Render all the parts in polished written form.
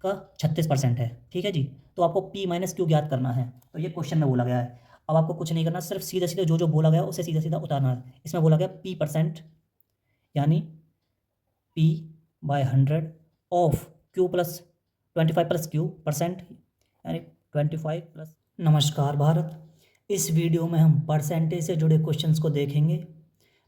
का 36% है। ठीक है जी। तो आपको P माइनस Q ज्ञात करना है, तो ये क्वेश्चन में बोला गया है। अब आपको कुछ नहीं करना, सिर्फ सीधा सीधा जो जो बोला गया उसे सीधा सीधा उतारना है। इसमें बोला गया P% यानी P/100 of Q plus 25 plus Q% यानी 25 प्लस। नमस्कार भारत, इस वीडियो में हम परसेंटेज से जुड़े क्वेश्चंस को देखेंगे।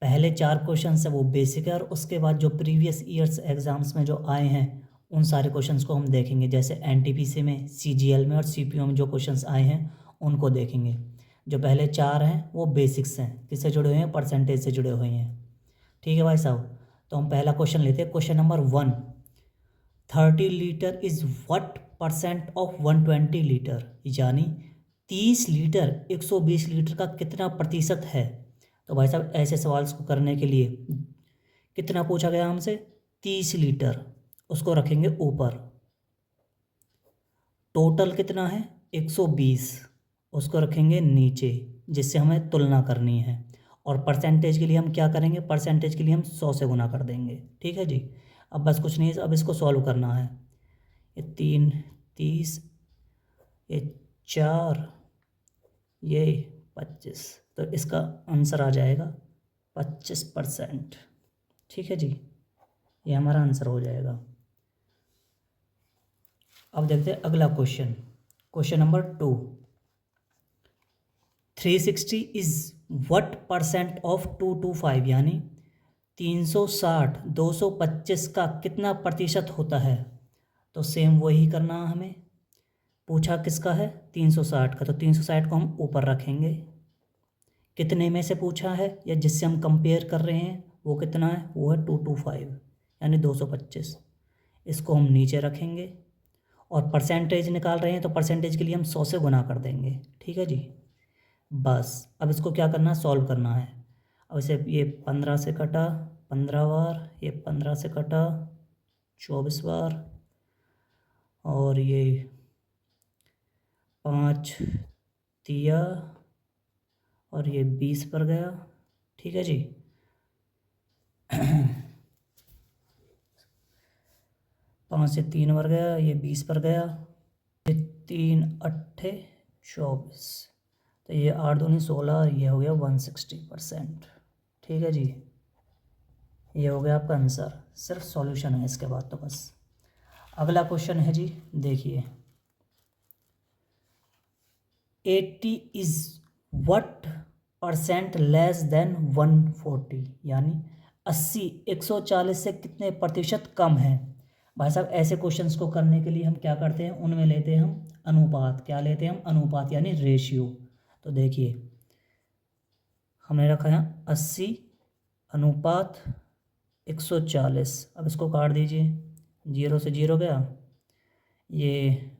पहले 4 क्वेश्चंस है वो बेसिक है, और उसके बाद जो प्रीवियस ईयर्स एग्जाम्स में जो आए हैं उन सारे क्वेश्चंस को हम देखेंगे। जैसे एनटीपीसी में, सीजीएल में और सीपीओ में जो क्वेश्चंस आए हैं उनको देखेंगे। जो पहले 4 हैं वो बेसिक्स हैं, किससे जुड़े हुए हैं, परसेंटेज से जुड़े हुए हैं। ठीक है भाई साहब, तो हम पहला क्वेश्चन लेते हैं। Question number 1, 30 litre is what percent of 120 litre, यानी 30 लीटर 120 लीटर का कितना प्रतिशत है। तो भाई साहब ऐसे सवाल को करने के लिए कितना पूछा गया हमसे, 30 लीटर, उसको रखेंगे ऊपर। टोटल कितना है 120, उसको रखेंगे नीचे, जिससे हमें तुलना करनी है। और परसेंटेज के लिए हम क्या करेंगे, परसेंटेज के लिए हम 100 से गुना कर देंगे। ठीक है जी। अब बस कुछ नहीं है, अब इसको सॉल्व करना है। ये 3 30, ये 4, ये 25, तो इसका आंसर आ जाएगा 25%। ठीक है जी, ये हमारा आंसर हो जाएगा। अब देखते हैं अगला question. Question number 2, 360 is what percent of 225, यानी 360 225 का कितना प्रतिशत होता है। तो सेम वही करना है हमें। पूछा किसका है, 360 का, तो 360 को हम ऊपर रखेंगे। कितने में से पूछा है या जिससे हम कंपेयर कर रहे हैं वो कितना है, वो है 225 यानी 225। इसको हम नीचे रखेंगे। और परसेंटेज निकाल रहे हैं तो परसेंटेज के लिए हम 100 से गुना कर देंगे। ठीक है जी। बस अब इसको क्या करना है, सॉल्व करना है। अब इसे ये 15 से कटा 15 बार, ये 15 से कटा 24 बार, और ये 5 दिया, और ये 20 पर गया। ठीक है जी। 5 से 3 पर गया, ये 20 पर गया, ये 3 अट्ठे 24, तो ये 8 दूनी 16, ये हो गया 160%। ठीक है जी, ये हो गया आपका आंसर। सिर्फ सॉल्यूशन है इसके बाद तो बस। अगला क्वेश्चन है जी, देखिए 80 is what percent less than 140, यानी 80 140 से कितने प्रतिशत कम है। भाई साहब ऐसे क्वेश्चंस को करने के लिए हम क्या करते हैं, उनमें लेते हैं हम अनुपात। क्या लेते हैं हम, अनुपात यानी रेशियो। तो देखिए हमने रखा है 80 अनुपात 140। अब इसको काट दीजिए, 0 से 0 गया, ये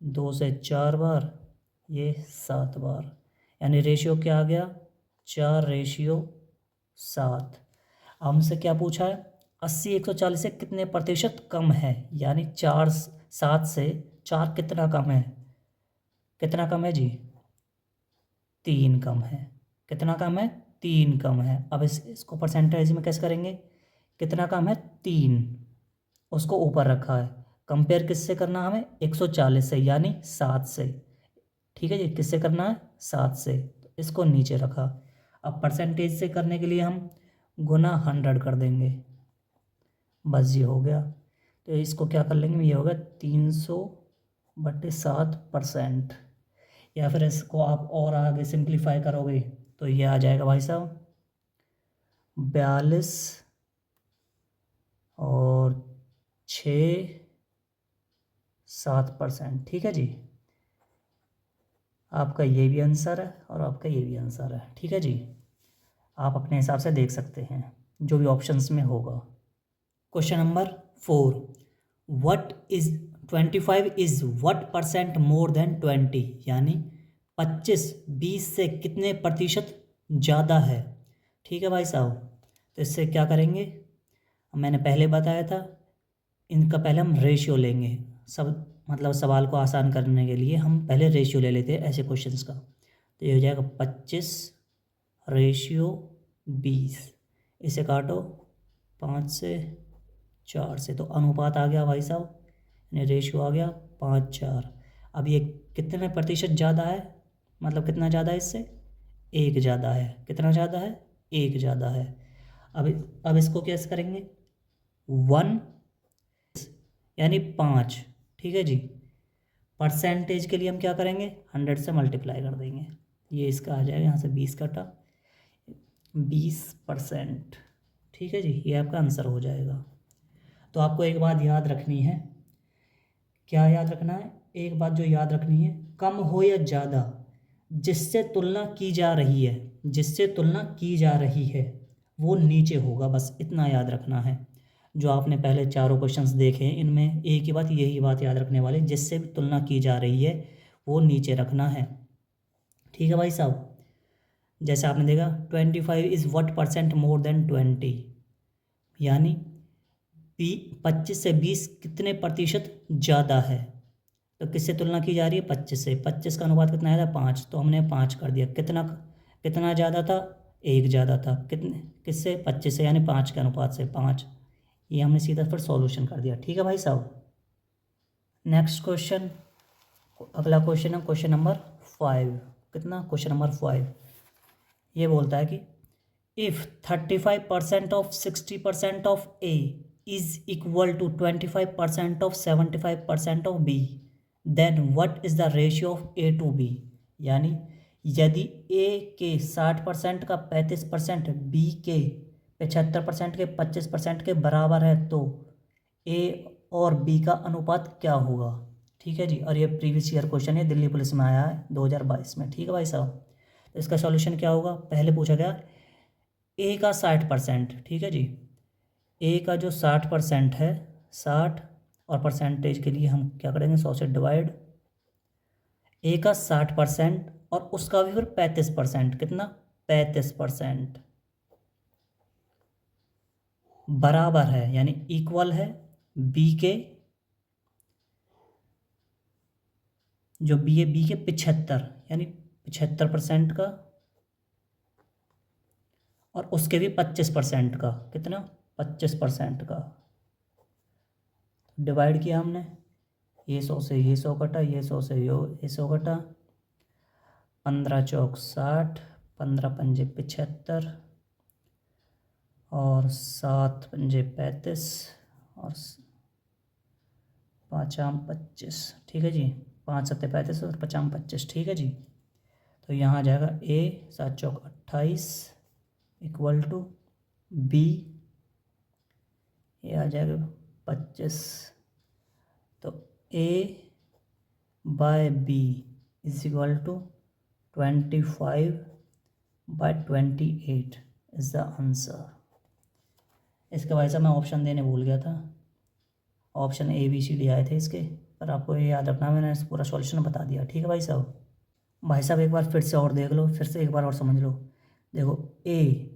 2 से 4 बार, ये 7 बार, यानी रेशियो क्या आ गया, 4:7। हमसे क्या पूछा है, 80 140 से कितने प्रतिशत कम है, यानी 7 से 4 कितना कम है, कितना कम है जी, 3 कम है। कितना कम है, 3 कम है। अब इसको परसेंटेज में कैसे करेंगे, कितना कम है, 3, उसको ऊपर रखा है। कंपेयर किससे करना हमें, 140 से, यानी 7 से। ठीक है जी, किससे करना है, 7 से, तो इसको नीचे रखा। अब परसेंटेज से करने के लिए हम गुना 100 कर देंगे, बस ये हो गया। तो इसको क्या कर लेंगे, ये होगा 300/7%। या फिर इसको आप और आगे सिंप्लीफाई करोगे तो ये आ जाएगा भाई साहब 42 और 6-7%। ठीक है जी, आपका ये भी आंसर है और आपका ये भी आंसर है। ठीक है जी, आप अपने हिसाब से देख सकते हैं जो भी ऑप्शंस में होगा। Question number 4, what is 25 is what percent more than 20, यानी 25 20 से कितने प्रतिशत ज़्यादा है। ठीक है भाई साहब, तो इससे क्या करेंगे, मैंने पहले बताया था, इनका पहले हम रेशियो लेंगे। सब मतलब सवाल को आसान करने के लिए हम पहले रेशियो ले लेते हैं ऐसे क्वेश्चंस का। तो ये हो जाएगा 25/20। इसे काटो 5 से 4 से, तो अनुपात आ गया भाई साहब यानी रेशियो आ गया 5:4। अब ये कितने प्रतिशत ज़्यादा है, मतलब कितना ज़्यादा है इससे, 1 ज़्यादा है। कितना ज़्यादा है, 1 ज़्यादा है। अब इसको कैसे करेंगे, 1 यानी 5, ठीक है जी। परसेंटेज के लिए हम क्या करेंगे, 100 से मल्टीप्लाई कर देंगे। ये इसका आ जाएगा, यहाँ से 20 कटा, 20%, ठीक है जी। ये आपका आंसर हो जाएगा। तो आपको एक बात याद रखनी है, क्या याद रखना है, एक बात जो याद रखनी है, कम हो या ज़्यादा, जिससे तुलना की जा रही है, जिससे तुलना की जा रही है वो नीचे होगा, बस इतना याद रखना है। जो आपने पहले चारों क्वेश्चंस देखे हैं इनमें एक ही बात, यही बात याद रखने वाले, जिससे भी तुलना की जा रही है वो नीचे रखना है, ठीक है भाई साहब। जैसे आपने देखा 25 is what percent more than 20, यानी 25 से 20 कितने प्रतिशत ज़्यादा है। तो किससे तुलना की जा रही है, 25 से। 25 का अनुपात कितना आया था, 5, तो हमने 5 कर दिया। कितना कितना ज़्यादा था, 1 ज़्यादा था। कितने किससे, 25 से, यानी 5 के अनुपात से 5। ये हमने सीधा फिर सॉल्यूशन कर दिया, ठीक है भाई साहब। नेक्स्ट क्वेश्चन, अगला क्वेश्चन है क्वेश्चन नंबर 5। कितना, क्वेश्चन नंबर 5। ये बोलता है कि if 35% of 60% of A is equal to 25% of 75% of B, then what is the ratio of A to B. यानी यदि ए के 60% का 35% बी के 75% के 25% के बराबर है तो ए और बी का अनुपात क्या होगा, ठीक है जी। और ये प्रीवियस ईयर क्वेश्चन है, दिल्ली पुलिस में आया है 2022 में, ठीक है भाई साहब। तो इसका सॉल्यूशन क्या होगा, पहले पूछा गया ए का 60%, ठीक है जी। ए का जो 60% है, 60, और परसेंटेज के लिए हम क्या करेंगे, 100 से डिवाइड। ए का 60% और उसका भी फिर 35%, कितना, 35% बराबर है, यानी इक्वल है बी के, जो बी है बी के 75, यानी 75% का, और उसके भी 25% का, कितना, 25% का। डिवाइड किया हमने, ये 100 से ये 100 कटा, ये 100 से ये 100 कटा, 15 चौक 60, 15 पंजे 75, और 7 पंजे 35, और 5 आम 25, ठीक है जी। 5 सत्ते 35 और 5 आम 25, ठीक है जी। तो यहाँ आ जाएगा ए 7 चौक 28 इक्वल टू बी, ये आ जाएगा 25। तो A by B is equal to 25/28 is the answer. इसके वजह से मैं ऑप्शन देने भूल गया था, option A B C D आए थे इसके, पर आपको ये याद रखना, मैंने पूरा सॉल्यूशन बता दिया, ठीक है भाई साहब। भाई साहब एक बार फिर से और देख लो, फिर से एक बार और समझ लो। देखो ए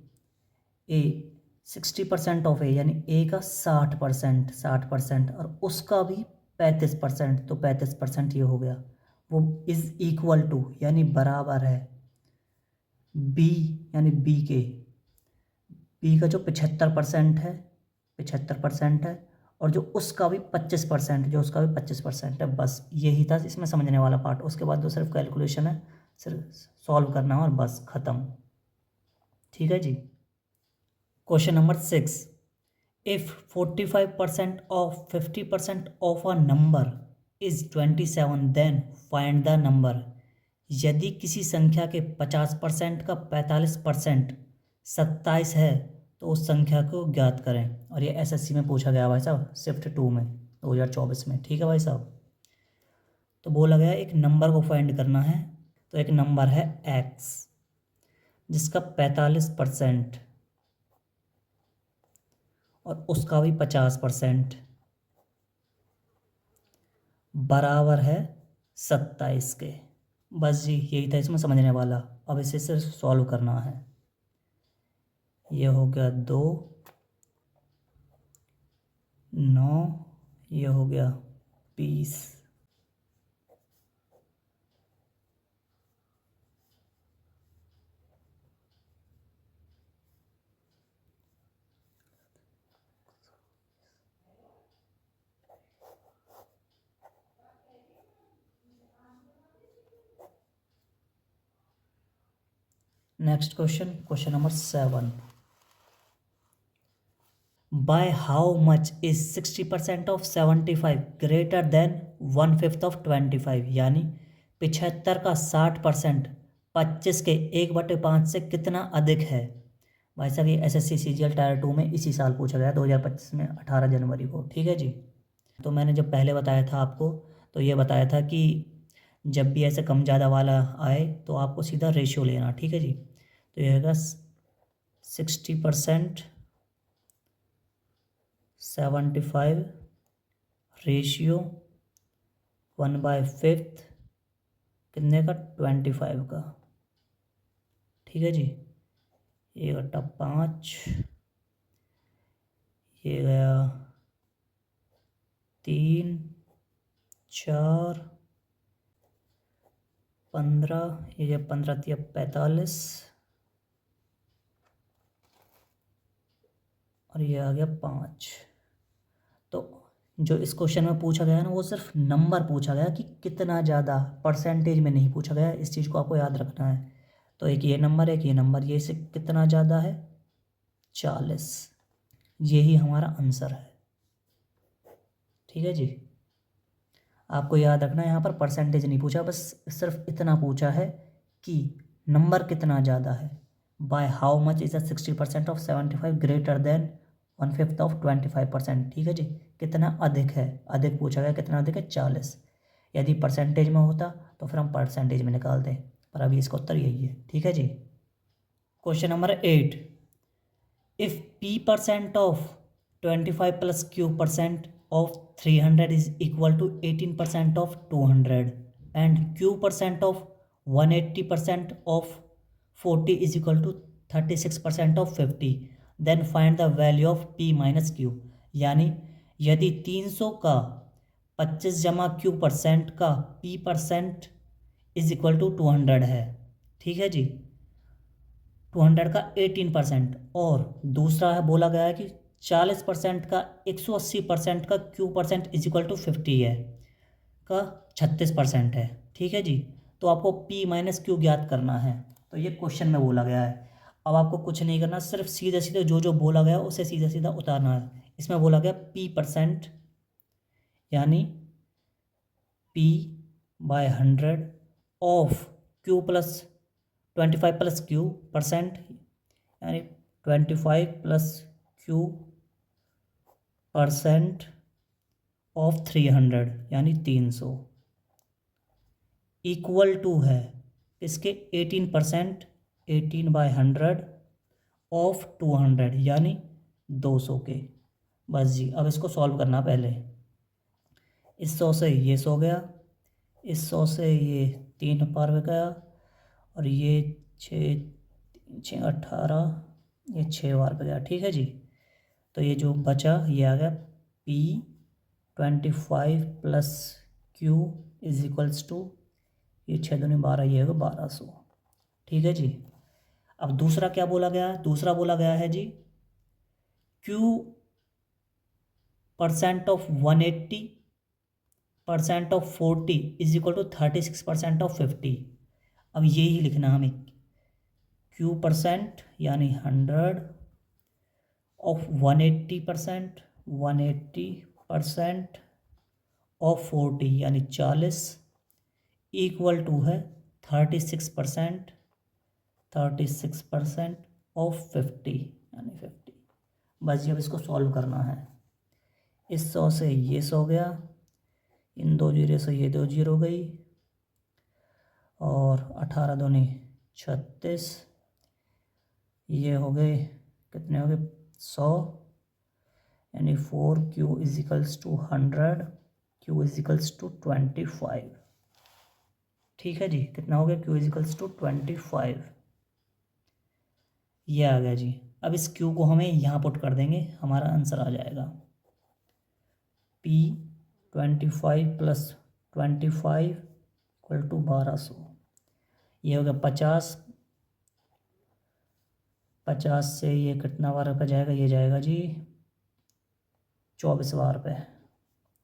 ए 60% ऑफ ए, यानी ए का 60%, और उसका भी 35%, तो 35% ये हो गया। वो इज़ इक्वल टू, यानी बराबर है बी, यानी बी का जो 75% है, 75% है, और जो उसका भी 25%, जो उसका भी 25% है। बस यही था इसमें समझने वाला पार्ट। उसके बाद तो सिर्फ कैलकुलेशन है, सिर्फ सॉल्व करना है और बस ख़त्म, ठीक है जी। Question number 6, if 45% of 50% of a number is 27, then find the number. यदि किसी संख्या के 50% का 45% 27 है तो उस संख्या को ज्ञात करें। और ये एसएससी में पूछा गया भाई साहब, शिफ्ट 2 में 2024 में, ठीक है भाई साहब। तो बोला गया एक नंबर को फाइंड करना है, तो एक नंबर है एक्स जिसका 45% और उसका भी 50% बराबर है 27 के। बस जी यही था इसमें समझने वाला। अब इसे सिर्फ सॉल्व करना है। ये हो गया 2, 9, ये हो गया 20। Next question number 7। By how much is 60% of 75 greater than 1/5 of 25, यानी 75 का 60% 25 के 1/5 से कितना अधिक है। भाई साहब ये SSC CGL टायर 2 में इसी साल पूछा गया 2025 में 18 जनवरी को। ठीक है जी। तो मैंने जब पहले बताया था आपको, तो ये बताया था कि जब भी ऐसे कम ज़्यादा वाला आए तो आपको सीधा रेशियो लेना। ठीक है जी। तो ये होगा 60% 75 रेशियो 1/5 कितने का 25 का। ठीक है जी। ये घटा 5, ये गया 3 4 15, ये जब 15 थी अब 45 और ये आ गया 5। तो जो इस क्वेश्चन में पूछा गया है ना, वो सिर्फ नंबर पूछा गया कि कितना ज़्यादा, परसेंटेज में नहीं पूछा गया। इस चीज़ को आपको याद रखना है। तो एक ये नंबर, एक ये नंबर, ये से कितना ज़्यादा है 40। यही हमारा आंसर है। ठीक है जी। आपको याद रखना है यहाँ पर परसेंटेज नहीं पूछा, बस सिर्फ इतना पूछा है कि नंबर कितना ज़्यादा है। By how much is 60% of 75 greater than 1/5 of 25%। ठीक है जी। कितना अधिक है, अधिक पूछा गया, कितना अधिक है 40। यदि परसेंटेज में होता तो फिर हम परसेंटेज में निकालते, पर अभी इसका उत्तर यही है। ठीक है जी। Question number 8। If P% of 25 plus Q% of 300 is equal to 18% of 200 and Q% of 180% of 40 is equal to 36% of 50, then find the value of P minus Q। यानी यदि 300 का 25 जमा Q% का P% इज इक्वल टू 200 है। ठीक है जी। 200 का 18% और दूसरा है बोला गया है कि 40% का 180% का Q% इज इक्वल टू 50 है, का 36% है। ठीक है जी। तो आपको P माइनस Q ज्ञात करना है। तो ये क्वेश्चन में बोला गया है। अब आपको कुछ नहीं करना, सिर्फ सीधे सीधे जो जो बोला गया उसे सीधा सीधा उतारना है। इसमें बोला गया P% यानी P/100 of Q plus 25 plus Q% यानी 25 प्लस Q% ऑफ 300 यानी 300 इक्वल टू है इसके 18%, 18/100 ऑफ 200 यानी 200 के। बस जी। अब इसको सॉल्व करना पहले। इस 100 से ये 100 गया, इस 100 से ये 3 पार में गया और ये 6 18, ये 6 बार पे गया। ठीक है जी। तो ये जो बचा ये आ गया P25 plus Q is equals to, ये 6 दूनी 12, ये होगा 1200। ठीक है जी। अब दूसरा क्या बोला गया है, दूसरा बोला गया है जी Q% of 180% of 40 is equal to 36% of 50। अब यही लिखना हमें, Q% यानी 100 ऑफ 180% ऑफ 40 यानी 40 इक्वल टू है 36% ऑफ 50 यानी 50। बस जी। अब इसको सॉल्व करना है। इस 100 से ये 100 गया, इन 2 जीरो से ये 2 जीरो गई और 18 दूनी 36, ये हो गए कितने हो गए 100 यानी 4Q is equals to 100, Q is equals to 25। ठीक है जी। कितना हो गया Q इज इक्वल्स टू 25। ये आ गया जी। अब इस Q को हमें यहाँ पुट कर देंगे, हमारा आंसर आ जाएगा P25 प्लस 25 इक्वल टू 1200। ये हो गया 50, 50 से ये कितना बार पे जाएगा, ये जाएगा जी 24 बार पे।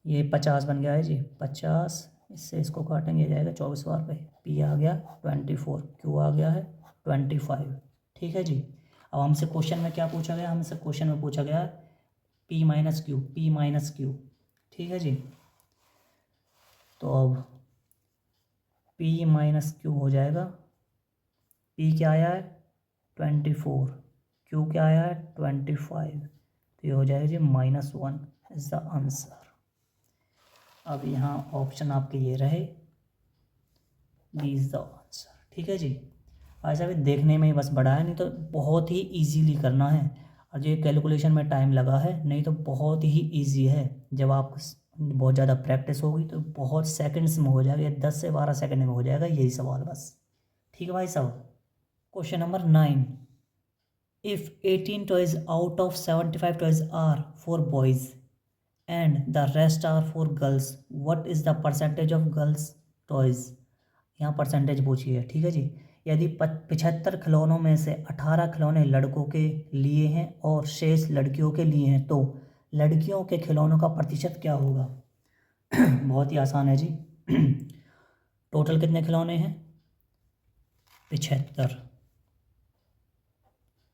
ये 50 बन गया है जी 50, इससे इसको काटेंगे, ये जाएगा 24 बार पे। P आ गया 24, Q आ गया है 25। ठीक है जी। अब हमसे क्वेश्चन में क्या पूछा गया, हमसे क्वेश्चन में पूछा गया P माइनस क्यू। ठीक है जी। तो अब P माइनस क्यू हो जाएगा, P क्या आया है 24, Q क्या आया है 25, तो ये हो जाएगा जी -1 इज द आंसर। अब यहाँ ऑप्शन आपके ये रहे, डी इज द आंसर। ठीक है जी। ऐसा भी देखने में ही बस बड़ा है, नहीं तो बहुत ही इजीली करना है। और जो कैलकुलेशन में टाइम लगा है, नहीं तो बहुत ही इजी है। जब आप बहुत ज़्यादा प्रैक्टिस होगी तो बहुत सेकंड्स में हो जाएगा, 10 से 12 सेकंड में हो जाएगा यही सवाल बस। ठीक है भाई साहब। Question number 9, if 18 toys out of 75 toys are for boys and the rest are for girls, what is the percentage of girls toys. यहाँ परसेंटेज पूछी है। ठीक है जी। यदि 75 खिलौनों में से 18 खिलौने लड़कों के लिए हैं और शेष लड़कियों के लिए हैं, तो लड़कियों के खिलौनों का प्रतिशत क्या होगा। बहुत ही आसान है जी। टोटल कितने खिलौने हैं 75,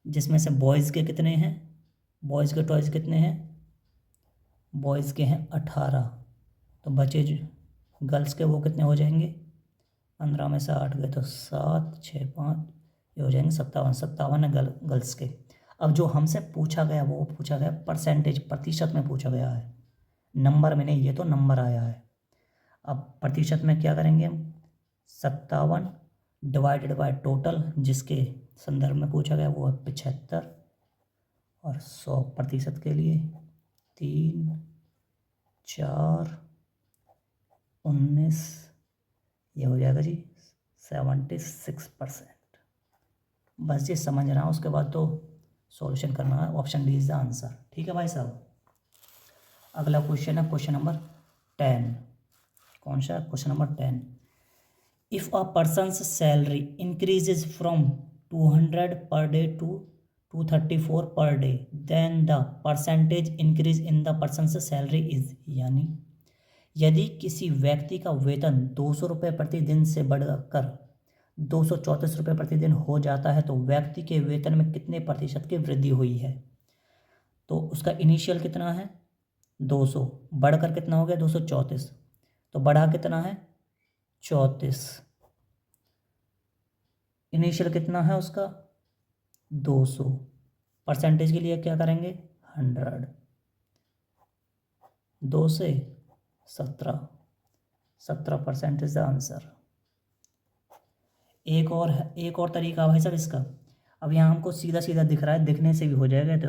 जिसमें से बॉयज़ के कितने हैं, बॉयज़ के टॉयज़ कितने हैं, बॉयज़ के हैं 18, तो बचे जो गर्ल्स के वो कितने हो जाएंगे, 15 में से 8 गए तो 7, 6, 5, ये हो जाएंगे 57 है गर्ल्स के। अब जो हमसे पूछा गया वो पूछा गया परसेंटेज, प्रतिशत में पूछा गया है, नंबर में नहीं, ये तो नंबर आया है। अब प्रतिशत में क्या करेंगे हम, 57 डिवाइडेड बाय टोटल, जिसके संदर्भ में पूछा गया वो है 75, और 100% के लिए 3, 4, 19, ये हो जाएगा जी 76%। बस ये समझ रहा हूँ, उसके बाद तो सॉल्यूशन करना है। Option D is the answer. ठीक है भाई साहब। अगला क्वेश्चन है क्वेश्चन नंबर 10। कौन सा question number 10, if a person's salary increases from 200 per day to 234 per day, then the percentage increase in the person's salary is. यानी यदि किसी व्यक्ति का वेतन 200 रुपये प्रतिदिन से बढ़कर 234 रुपये प्रतिदिन हो जाता है, तो व्यक्ति के वेतन में कितने प्रतिशत की वृद्धि हुई है। तो उसका इनिशियल कितना है 200, बढ़कर कितना हो गया 234, तो बढ़ा कितना है 34, इनिशियल कितना है उसका 200, परसेंटेज के लिए क्या करेंगे 100, 2 से 17% इज द आंसर। एक और तरीका भाई साहब इसका। अब यहाँ हमको सीधा सीधा दिख रहा है, दिखने से भी हो जाएगा। तो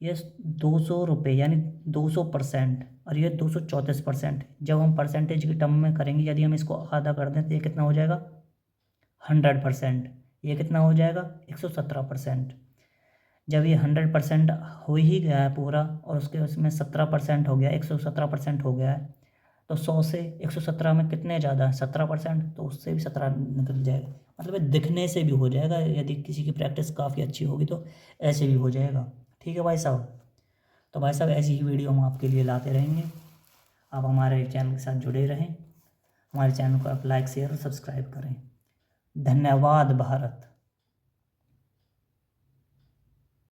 ये 200 रुपये यानी 200%, और ये 234%। जब हम परसेंटेज की टर्म में करेंगे, यदि हम इसको आधा कर दें तो ये कितना हो जाएगा 100%। ये कितना हो जाएगा 117%। जब ये 100% हो ही गया है पूरा, और उसमें 17% हो गया, 117% हो गया है, तो 100 से 117 में कितने ज़्यादा है 17%, तो उससे भी 17 निकल जाएगा। मतलब ये दिखने से भी हो जाएगा, यदि किसी की प्रैक्टिस काफ़ी अच्छी होगी तो ऐसे भी हो जाएगा। ठीक है भाई साहब। तो भाई साहब ऐसी ही वीडियो हम आपके लिए लाते रहेंगे। आप हमारे चैनल के साथ जुड़े रहें। हमारे चैनल को आप लाइक शेयर और सब्सक्राइब करें। धन्यवाद भारत।